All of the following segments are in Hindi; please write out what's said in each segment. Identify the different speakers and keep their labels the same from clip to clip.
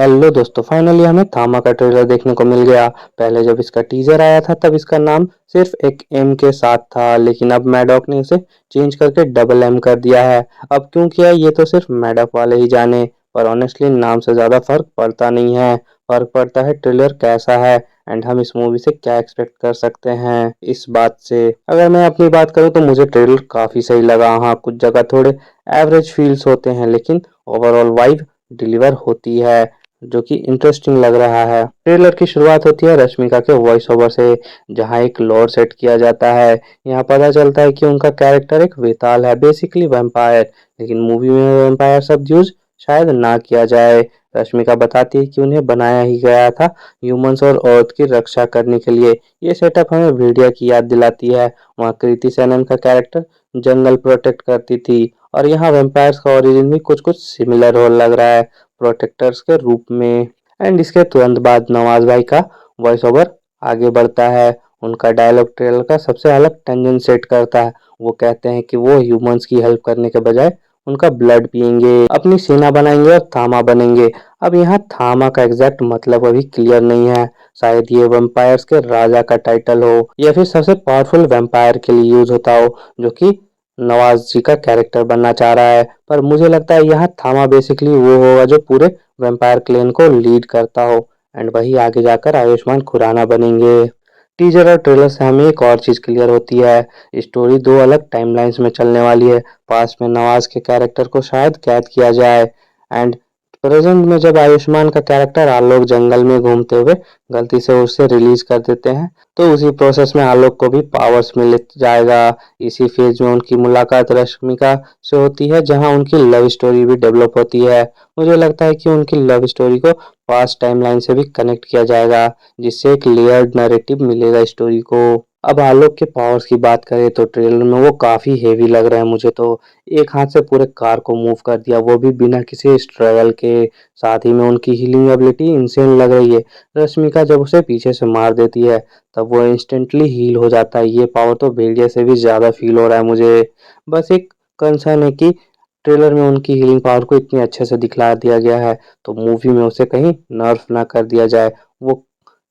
Speaker 1: हेलो दोस्तों, फाइनली हमें थामा का ट्रेलर देखने को मिल गया। पहले जब इसका टीजर आया था तब इसका नाम सिर्फ एक एम के साथ था, लेकिन अब मैडॉक ने इसे चेंज करके डबल एम कर दिया है। अब क्यों किया ये तो सिर्फ मैडॉक वाले ही जाने, पर ऑनेस्टली नाम से ज्यादा फर्क पड़ता नहीं है। फर्क पड़ता है ट्रेलर कैसा है एंड हम इस मूवी से क्या एक्सपेक्ट कर सकते हैं। इस बात से अगर मैं अपनी बात करूँ तो मुझे ट्रेलर काफी सही लगा। हाँ, कुछ जगह थोड़े एवरेज फील्स होते हैं, लेकिन ओवरऑल वाइब डिलीवर होती है, जो कि इंटरेस्टिंग लग रहा है। ट्रेलर की शुरुआत होती है रश्मिका के वॉइस ओवर से, जहां एक लोर सेट किया जाता है। यहाँ पता चलता है कि उनका कैरेक्टर एक वेताल है, बेसिकली वैम्पायर, लेकिन मूवी में वैम्पायर शब्द यूज शायद ना किया जाए। रश्मिका बताती है कि उन्हें बनाया ही गया था ह्यूमंस और अर्थ की रक्षा करने के लिए। ये सेटअप हमें भेड़िया की याद दिलाती है। वहाँ कृति सेनन का कैरेक्टर जंगल प्रोटेक्ट करती थी, और यहाँ वैम्पायर्स का ओरिजिन भी कुछ कुछ सिमिलर हो लग रहा है, प्रोटेक्टर्स के रूप में। एंड इसके तुरंत बाद नवाज भाई का वॉइस ओवर आगे बढ़ता है। उनका डायलॉग ट्रेलर का सबसे अलग टेंशन सेट करता है। वो कहते हैं कि वो ह्यूमंस की हेल्प करने के बजाय उनका ब्लड पियेंगे, अपनी सेना बनाएंगे और थामा बनेंगे। अब यहाँ थामा का एग्जैक्ट मतलब अभी क्लियर नहीं है। शायद ये वैम्पायर्स के राजा का टाइटल हो, या फिर सबसे पावरफुल वैम्पायर के लिए यूज होता हो, जो कि नवाज जी का कैरेक्टर बनना चाह रहा है। पर मुझे लगता है यहाँ थामा बेसिकली वो होगा जो पूरे वैम्पायर क्लैन को लीड करता हो, एंड वही आगे जाकर आयुष्मान खुराना बनेंगे। टीजर और ट्रेलर से हमें एक और चीज क्लियर होती है, स्टोरी दो अलग टाइमलाइंस में चलने वाली है। पास्ट में नवाज के कैरेक्टर को शायद कैद किया जाए, एंड प्रेजेंट में जब आयुष्मान का कैरेक्टर आलोक जंगल में घूमते हुए गलती से उसे रिलीज कर देते हैं, तो उसी प्रोसेस में आलोक को भी पावर्स मिल जाएगा। इसी फेज में उनकी मुलाकात रश्मिका से होती है, जहां उनकी लव स्टोरी भी डेवलप होती है। मुझे लगता है कि उनकी लव स्टोरी को पास्ट टाइमलाइन से भी कनेक्ट किया जाएगा, जिससे एक लेयर्ड नैरेटिव मिलेगा स्टोरी को। अब आलोक के पावर्स की बात करें तो ट्रेलर में वो काफी हेवी लग रहा है मुझे तो। एक हाथ से पूरे कार को मूव कर दिया, वो भी बिना किसी स्ट्रगल के। साथ ही में उनकी हीलिंग एबिलिटी इंसेन लग रही है। रश्मिका जब उसे पीछे से मार देती है तब वो इंस्टेंटली हील हो जाता है। ये पावर तो भेड़िया से भी ज्यादा फील हो रहा है मुझे। बस एक कंसर्न है कि ट्रेलर में उनकी हीलिंग पावर को इतने अच्छे से दिखला दिया गया है, तो मूवी में उसे कहीं नर्फ ना कर दिया जाए। वो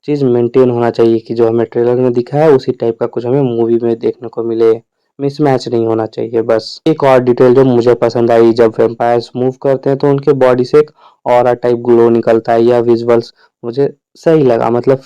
Speaker 1: चीज मेंटेन होना चाहिए कि जो हमें ट्रेलर में दिखा है उसी टाइप का कुछ हमें मूवी में देखने को मिले। मिसमैच नहीं होना चाहिए बस। एक और डिटेल जो मुझे पसंद आई, जब वैम्पायर्स मूव करते हैं तो उनके बॉडी से एक ऑरा टाइप ग्लो निकलता है। यह विजुअल्स मुझे सही लगा। मतलब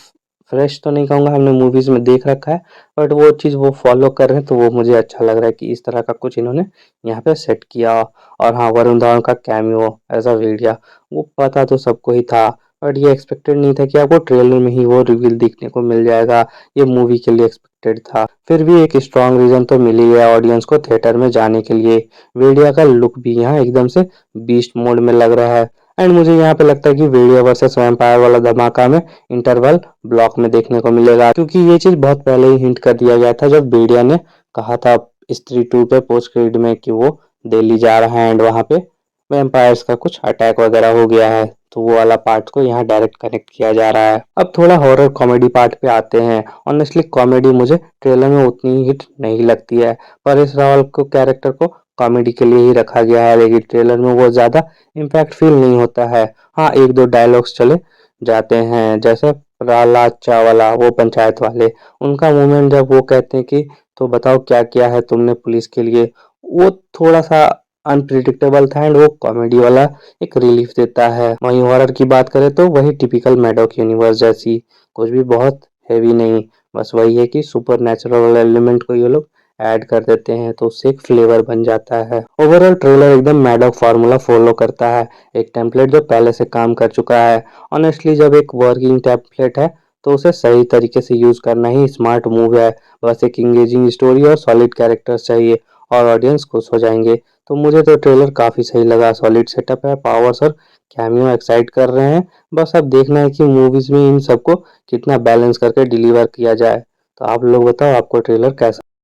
Speaker 1: फ्रेश तो नहीं कहूँगा, हमने मूवीज में देख रखा है, बट वो चीज़ वो फॉलो कर रहे हैं तो वो मुझे अच्छा लग रहा है कि इस तरह का कुछ इन्होंने यहाँ पे सेट किया। और हाँ, वरुण धवन का कैमियो एज अ भेड़िया, वो पता तो सबको ही था, बट ये एक्सपेक्टेड नहीं था कि आपको ट्रेलर में ही वो रिवील देखने को मिल जाएगा। ये मूवी के लिए एक्सपेक्टेड था। फिर भी एक स्ट्रॉन्ग रीजन तो मिल ही गया ऑडियंस को थिएटर में जाने के लिए। भेड़िया का लुक भी यहाँ एकदम से बीस्ट मोड में लग रहा है। एंड मुझे यहाँ पे लगता है कि भेड़िया वर्सेस वैम्पायर वाला धमाका में इंटरवल ब्लॉक में देखने को मिलेगा, क्योंकि ये चीज बहुत पहले ही हिंट कर दिया गया था जब भेड़िया ने कहा था स्त्री 2 पे पोस्ट क्रेडिट में कि वो दिल्ली जा रहा है एंड वहां पे वैम्पायर्स का कुछ अटैक वगैरह हो गया है। तो वो वाला पार्ट को यहाँ डायरेक्ट कनेक्ट किया जा रहा है। अब थोड़ा हॉरर कॉमेडी पार्ट पे आते हैं। ऑनेस्टली कॉमेडी मुझे ट्रेलर में उतनी हिट नहीं लगती है। परेश रावल को कैरेक्टर को कॉमेडी के लिए ही रखा गया है, लेकिन ट्रेलर में वो ज्यादा इम्पैक्ट फील नहीं होता है। हाँ, एक दो डायलॉग्स चले जाते हैं, जैसे प्रहलाद चावला वो पंचायत वाले, उनका मूवमेंट जब वो कहते हैं कि तो बताओ क्या किया है तुमने पुलिस के लिए, वो थोड़ा सा अनप्रिडिक्टेबल था एंड वो कॉमेडी वाला एक रिलीफ देता है। वहीं हॉरर की बात करें तो वही टिपिकल मैडॉक यूनिवर्स जैसी, कुछ भी बहुत हैवी नहीं। बस वही है कि सुपर नेचुरल एलिमेंट को ये लोग ऐड कर देते हैं तो उससे एक फ्लेवर बन जाता है। ओवरऑल ट्रेलर एकदम मैडॉक फार्मूला फॉलो करता है, एक टेम्पलेट जो पहले से काम कर चुका है। ऑनेस्टली जब एक वर्किंग टेम्पलेट है तो उसे सही तरीके से यूज करना ही स्मार्ट मूव है। बस एक इंगेजिंग स्टोरी और सॉलिड कैरेक्टर्स चाहिए और ऑडियंस खुश हो जाएंगे। तो मुझे तो ट्रेलर काफी सही लगा। सॉलिड सेटअप है, पावर्स और कैमियो एक्साइट कर रहे हैं। बस अब देखना है कि मूवीज में इन सबको कितना बैलेंस करके डिलीवर किया जाए। तो आप लोग बताओ आपको ट्रेलर कैसा